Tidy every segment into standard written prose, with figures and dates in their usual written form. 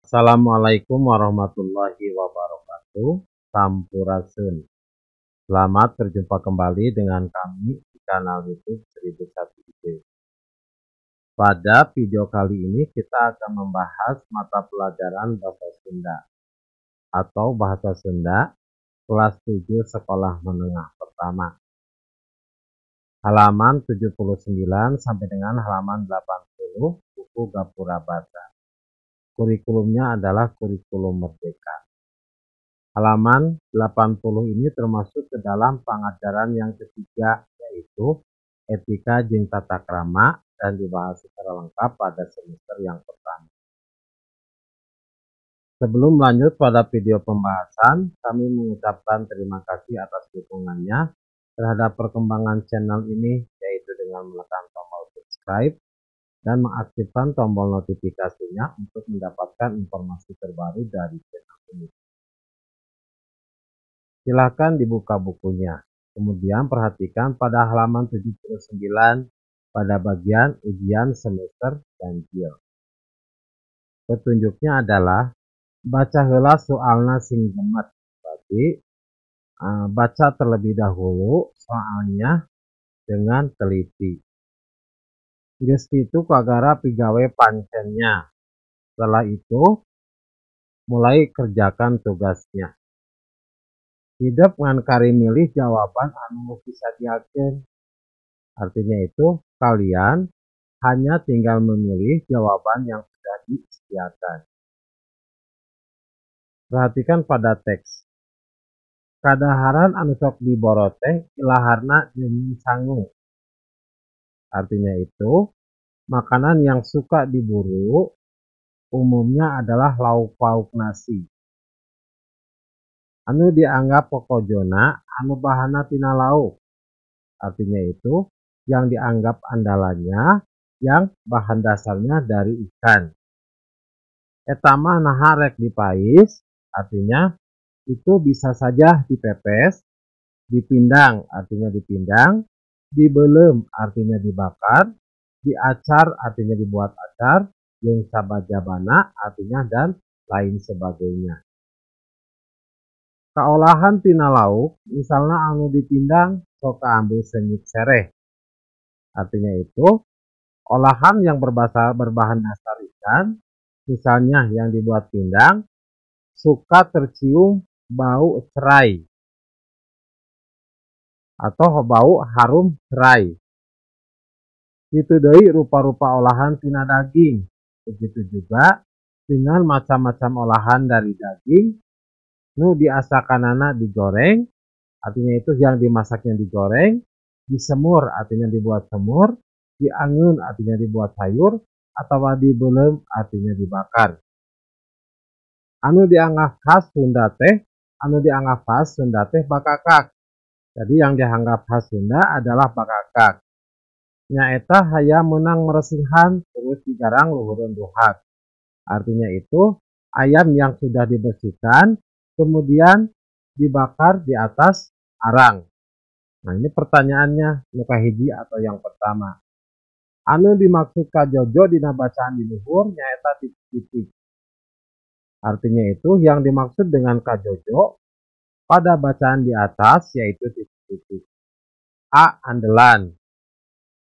Assalamualaikum warahmatullahi wabarakatuh. Sampurasun. Selamat berjumpa kembali dengan kami di kanal YouTube 1001 Ide. Pada video kali ini kita akan membahas mata pelajaran Bahasa Sunda atau Bahasa Sunda kelas 7 Sekolah Menengah Pertama. Halaman 79 sampai dengan halaman 80 buku Gapura Bahasa. Kurikulumnya adalah kurikulum merdeka. Halaman 80 ini termasuk ke dalam pengajaran yang ketiga, yaitu etika jeung tata krama, dan dibahas secara lengkap pada semester yang pertama. Sebelum lanjut pada video pembahasan, kami mengucapkan terima kasih atas dukungannya terhadap perkembangan channel ini, yaitu dengan menekan tombol subscribe dan mengaktifkan tombol notifikasinya untuk mendapatkan informasi terbaru dari channel ini. Silakan dibuka bukunya. Kemudian perhatikan pada halaman 79 pada bagian ujian semester ganjil. Petunjuknya adalah baca heula soalna sing gemet. Berarti baca terlebih dahulu soalnya dengan teliti. Geus kitu kagara pigawe pancennya. Setelah itu mulai kerjakan tugasnya. Hidup ngan kari milih jawaban anu bisa diakeun. Artinya itu kalian hanya tinggal memilih jawaban yang sudah disediakan. Perhatikan pada teks. Kadaharan anu sok diboro teh ilaharna jeung sangu. Artinya itu makanan yang suka diburu umumnya adalah lauk pauk nasi. Anu dianggap pokojona anu bahanna tina lauk. Artinya itu yang dianggap andalannya yang bahan dasarnya dari ikan. Eta mah naha rek dipais, artinya itu bisa saja dipepes, dipindang, artinya dipindang, dibelem, artinya dibakar, diacar, artinya dibuat acar, jeung sabajabana, artinya dan lain sebagainya. Kaolahan tina lauk, misalnya anu dipindang, sok kaambil senyit sereh. Artinya itu, olahan yang berbahan dasar ikan, misalnya yang dibuat pindang, suka tercium bau serai atau bau harum serai. Itu deui rupa-rupa olahan tina daging. Begitu juga dengan macam-macam olahan dari daging, nu diasakanana digoreng, artinya itu yang dimasaknya digoreng, disemur, artinya dibuat semur, diangeun, artinya dibuat sayur, atau dibelem, artinya dibakar. Anu dianggap khas Sunda teh bakakak. Jadi yang dianggap khas Sunda adalah bakakak. Nyaeta hayam meunang meresihan terus digarang luhureun duhat. Artinya itu ayam yang sudah dibersihkan kemudian dibakar di atas arang. Nah, ini pertanyaannya nu kahiji atau yang pertama. Anu dimaksud kajojo dina bacaan di luhur nyaeta titik-titik. Artinya itu yang dimaksud dengan kajojo pada bacaan di atas yaitu titik-titik. A. Andelan,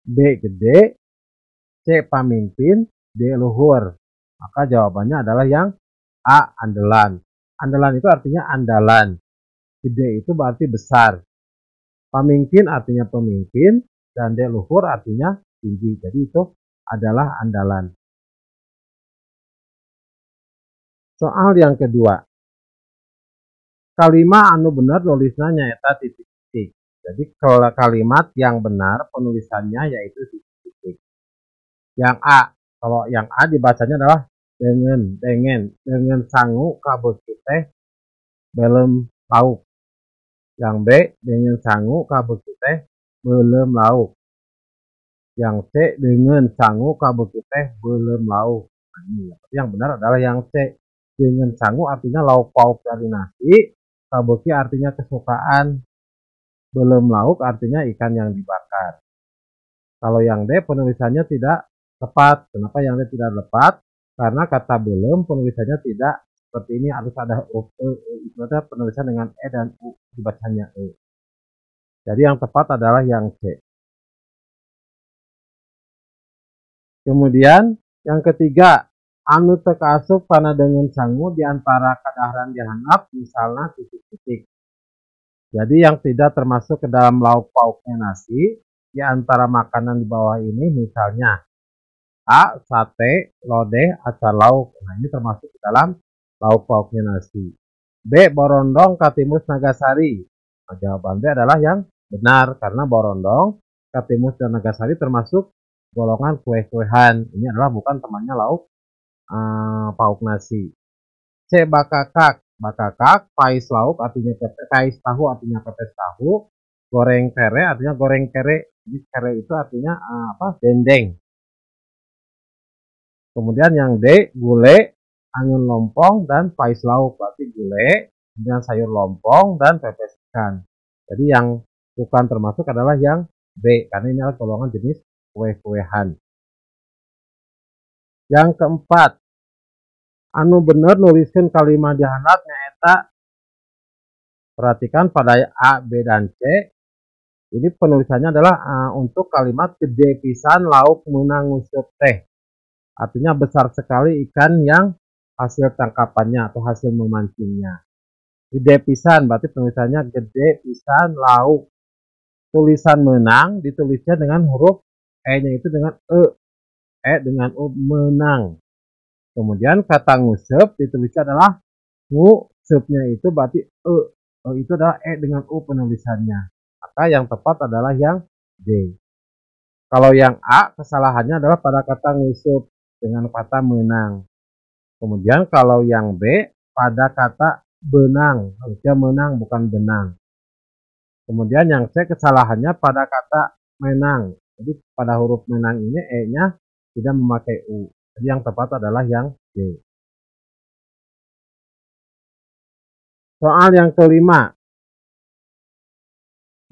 B. Gede, C. Pamimpin, D. Luhur. Maka jawabannya adalah yang A. Andelan. Andelan itu artinya andalan. Gede itu berarti besar. Pamimpin artinya pemimpin. Dan D. Luhur artinya tinggi. Jadi itu adalah andalan. Soal yang kedua. Kalimat anu benar nulisnya nyaeta titik-titik. Jadi kalau kalimat yang benar penulisannya yaitu titik-titik. Yang A, kalau yang A dibacanya adalah dengan sangu kabeuki teh belum lauk. Yang B, dengan sangu kabeuki teh belum lauk. Yang C, dengan sangu kabeuki teh belum lauk. Nah, yang benar adalah yang C. Dengan sangu artinya lauk pauk dari nasi. Kabeuki artinya kesukaan, belum lauk artinya ikan yang dibakar. Kalau yang D penulisannya tidak tepat. Kenapa yang D tidak tepat? Karena kata belum penulisannya tidak seperti ini, harus ada huruf E, itu ada penulisan dengan E dan U, dibacanya E. Jadi yang tepat adalah yang C. Kemudian yang ketiga, anu teu kaasup kana dengan sangu diantara kadaharan dihandap misalnya titik-titik. Jadi yang tidak termasuk ke dalam lauk pauknya nasi di antara makanan di bawah ini misalnya A. Sate, lodeh, acar lauk. Nah ini termasuk ke dalam lauk pauknya nasi. B. Borondong, katimus, nagasari. Nah, jawaban B adalah yang benar karena borondong, katimus, dan nagasari termasuk golongan kue-kuehan. Ini adalah bukan temannya lauk pauk nasi. C. Bakakak. Bakakak, pais lauk artinya pais tahu artinya pepes tahu. Goreng kere artinya goreng kere. Jadi kere itu artinya dendeng. Kemudian yang D, gulai, angin lompong, dan pais lauk. Berarti gulai, kemudian sayur lompong, dan pepes ikan. Jadi yang bukan termasuk adalah yang B, karena ini adalah golongan jenis kue-kuehan. Yang keempat, anu bener nuliskan kalimat dihandap nyaeta, perhatikan pada A, B, dan C. Ini penulisannya adalah untuk kalimat gede pisan lauk meunang nguseup teh. Artinya besar sekali ikan yang hasil tangkapannya atau hasil memancingnya. Gede pisan berarti penulisannya gede pisan lauk. Tulisan menang ditulisnya dengan huruf E-nya itu dengan E dengan U, menang. Kemudian kata nguseup ditulisnya adalah nguseup-nya itu berarti E itu adalah E dengan U penulisannya. Maka yang tepat adalah yang D. Kalau yang A kesalahannya adalah pada kata nguseup dengan kata menang. Kemudian kalau yang B pada kata benang, harusnya menang bukan benang. Kemudian yang C kesalahannya pada kata menang. Jadi pada huruf menang ini E-nya tidak memakai U. Jadi yang tepat adalah yang D. Soal yang kelima.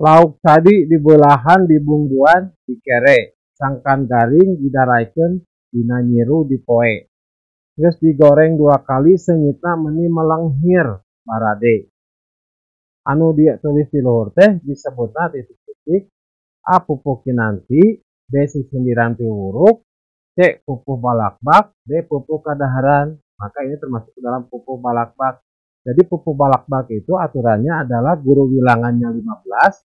Lauk tadi dibelahan, dibungbuan, dikere. Sangkan garing, didaraikeun, dina nyiru, dipoe. Terus digoreng 2 kali senyitna meni melenghir barade. Anu dia tulis di luhur teh disebutna titik-titik. A. Pupuh kinanti, B. Sisindiran piwuruk, C. Pupuh balakbak, D. Pupuh kadaharan. Maka ini termasuk dalam pupuh balakbak. Jadi pupuh balakbak itu aturannya adalah guru bilangannya 15.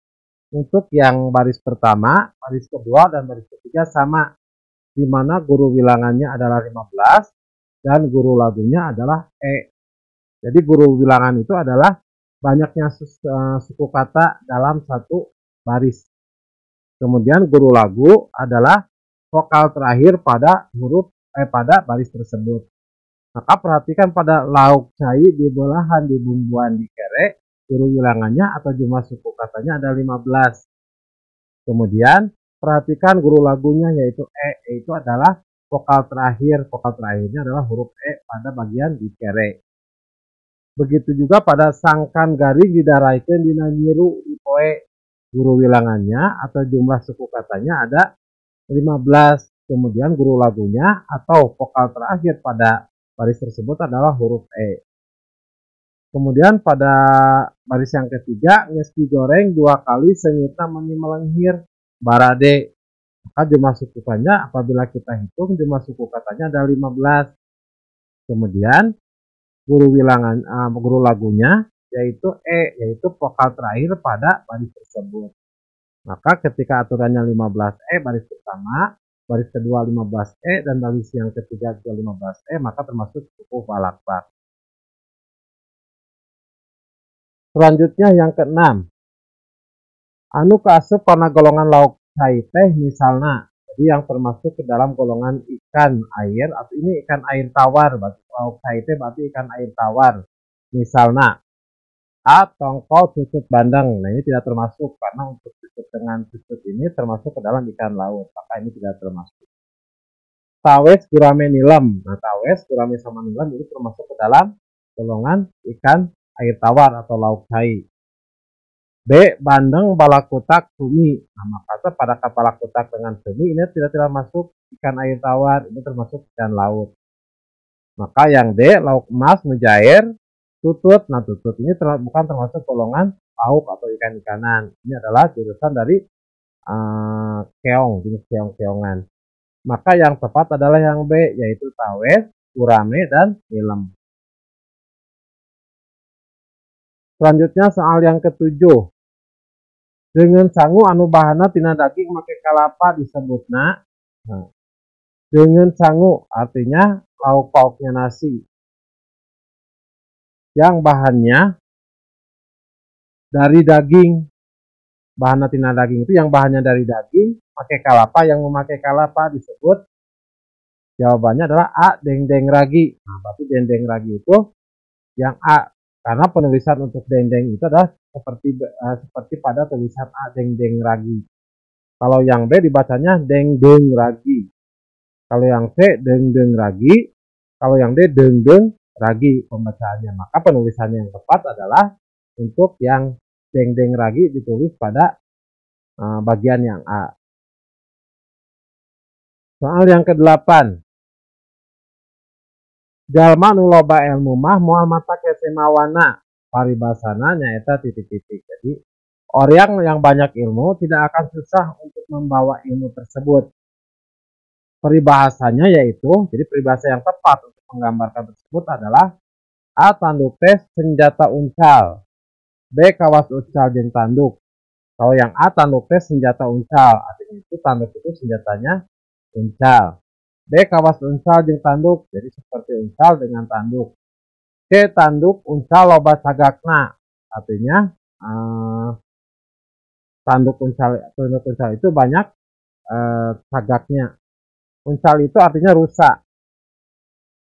Untuk yang baris pertama, baris kedua, dan baris ketiga sama. Di mana guru bilangannya adalah 15 dan guru lagunya adalah E. Jadi guru bilangan itu adalah banyaknya suku kata dalam satu baris. Kemudian guru lagu adalah vokal terakhir pada pada baris tersebut. Maka perhatikan pada lauk cai, dibelahan, dibumbuan, dikere, guru bilangannya atau jumlah suku katanya ada 15. Kemudian perhatikan guru lagunya yaitu E, itu adalah vokal terakhir. Vokal terakhirnya adalah huruf E pada bagian dikere. Begitu juga pada sangkan garing didaraikeun dina nyiru dipoe, guru bilangannya atau jumlah suku katanya ada 15. Kemudian guru lagunya atau vokal terakhir pada baris tersebut adalah huruf E. Kemudian pada baris yang ketiga, geus digoreng 2 kali senyitna meni melenghir barade. Maka jumlah suku katanya apabila kita hitung jumlah suku katanya ada 15. Kemudian guru lagunya yaitu E, yaitu vokal terakhir pada baris tersebut. Maka ketika aturannya 15E baris pertama, baris kedua 15E, dan baris yang ketiga juga 15E, maka termasuk pupuh balakbak. Selanjutnya yang keenam. Anu kaasup kana golongan lauk cai teh misalna. Jadi yang termasuk ke dalam golongan ikan air, atau ini ikan air tawar, berarti lauk cai teh berarti ikan air tawar. Misalnya A. Tongkol, cucut, bandeng. Nah ini tidak termasuk karena untuk cucut dengan cucut ini termasuk ke dalam ikan laut. Maka ini tidak termasuk. Tawes, gurame, nilem. Nah tawes, gurame, sama nilem ini termasuk ke dalam golongan ikan air tawar atau lauk cai. B. Bandeng, balakutak, cumi. Nah maka pada balakutak dengan cumi ini tidak masuk ikan air tawar. Ini termasuk ikan laut. Maka yang D, lauk emas, mujair, tutut. Nah, tutut ini bukan termasuk golongan lauk atau ikan-ikanan. Ini adalah jurusan dari keong, jenis keong-keongan. Maka yang tepat adalah yang B, yaitu tawes, gurame, dan nilem. Selanjutnya soal yang ketujuh. Dengan sangu anu bahana tina daging make kalapa disebutna. Nah, dengan sangu artinya lauk pauknya nasi. Yang bahannya dari daging. Bahan tina daging itu yang bahannya dari daging, pakai kalapa, yang memakai kalapa disebut. Jawabannya adalah A, dendeng ragi. Nah, berarti dendeng ragi itu yang A, karena penulisan untuk dendeng itu adalah seperti pada tulisan A, dendeng ragi. Kalau yang B dibacanya dendeng ragi. Kalau yang C dendeng ragi. Kalau yang D dendeng ragi pembacaannya. Maka penulisannya yang tepat adalah untuk yang dendeng ragi ditulis pada bagian yang A. Soal yang ke-8. Jalma nu loba ilmu mah moal mata kesemawana paribasana nyaeta titik-titik. Jadi orang yang banyak ilmu tidak akan susah untuk membawa ilmu tersebut. Peribahasanya yaitu, jadi peribahasa yang tepat untuk menggambarkan tersebut adalah A, tanduk tes senjata uncal. B, kawas uncal jeung tanduk. Kalau yang A, tanduk tes senjata uncal, artinya itu tanduk itu senjatanya uncal. B, kawas uncal jeung tanduk, jadi seperti uncal dengan tanduk. C, tanduk uncal loba sagakna, artinya tanduk uncal itu banyak sagaknya. Uncal itu artinya rusak.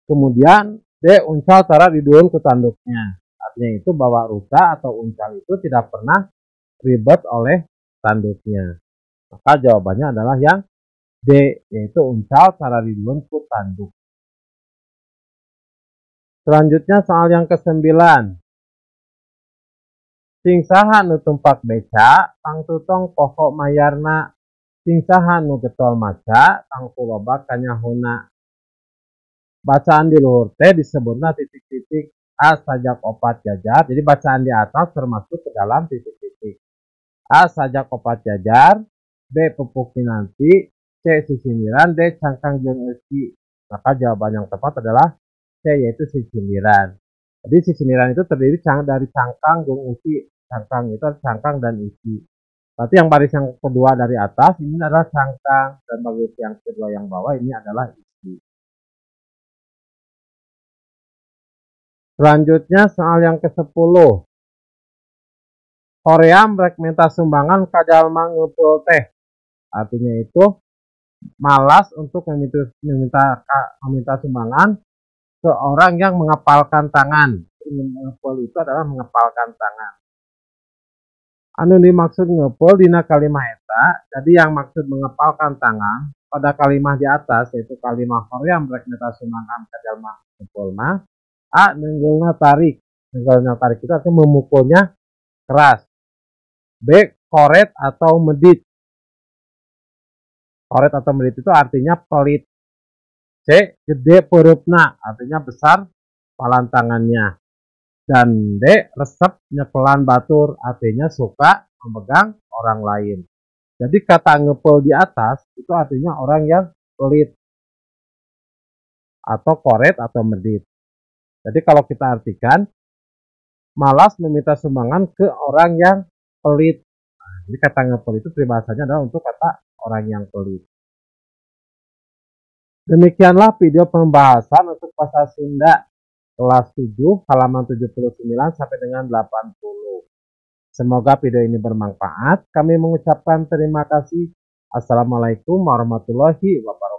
Kemudian D, uncal tara didueun ke tanduknya, artinya itu bahwa rusak atau uncal itu tidak pernah ribet oleh tanduknya. Maka jawabannya adalah yang D, yaitu uncal tara didueun ku tanduk. Selanjutnya soal yang ke-9. Sing saha nu tumpak beca, tang tutong pokok mayarna. Sing saha nu getol maca, tang kuloba kanyahuna. Bacaan di luhur teh disebutna titik-titik. A, sajak opat jajar. Jadi bacaan di atas termasuk ke dalam titik-titik. A, sajak opat jajar. B, pupuk kinanti. C, sisiniran. D, cangkang jeung eusi. Maka jawaban yang tepat adalah C, yaitu sisiniran. Jadi sisiniran itu terdiri dari cangkang jeung usi. Cangkang itu cangkang dan isi. Berarti yang baris yang kedua dari atas ini adalah cangkang, dan baris yang kedua yang bawah ini adalah isi. Selanjutnya soal yang ke-10. Hoream rek minta sumbangan ka jalma ngumpul teh. Artinya itu malas untuk meminta sumbangan ke orang yang mengepalkan tangan. Ngumpul itu adalah mengepalkan tangan. Anu dimaksud ngepul dina kalimah eta, jadi yang maksud mengepalkan tangan pada kalimah di atas, yaitu kalimah hoream rek minta sumbangan ka jalma ngumpul mah, A, nenggulna tarik. Nenggulna tarik itu artinya memukulnya keras. B, koret atau medit. Koret atau medit itu artinya pelit. C, gede pereupna, artinya besar palantangannya. Dan D, resep nyekelan batur, artinya suka memegang orang lain. Jadi kata ngepel di atas itu artinya orang yang pelit atau koret atau medit. Jadi kalau kita artikan, malas meminta sumbangan ke orang yang pelit. Nah, jadi kata ngepel itu peribahasanya adalah untuk kata orang yang pelit. Demikianlah video pembahasan untuk bahasa Sunda kelas 7 halaman 79 sampai dengan 80. Semoga video ini bermanfaat. Kami mengucapkan terima kasih. Assalamualaikum warahmatullahi wabarakatuh.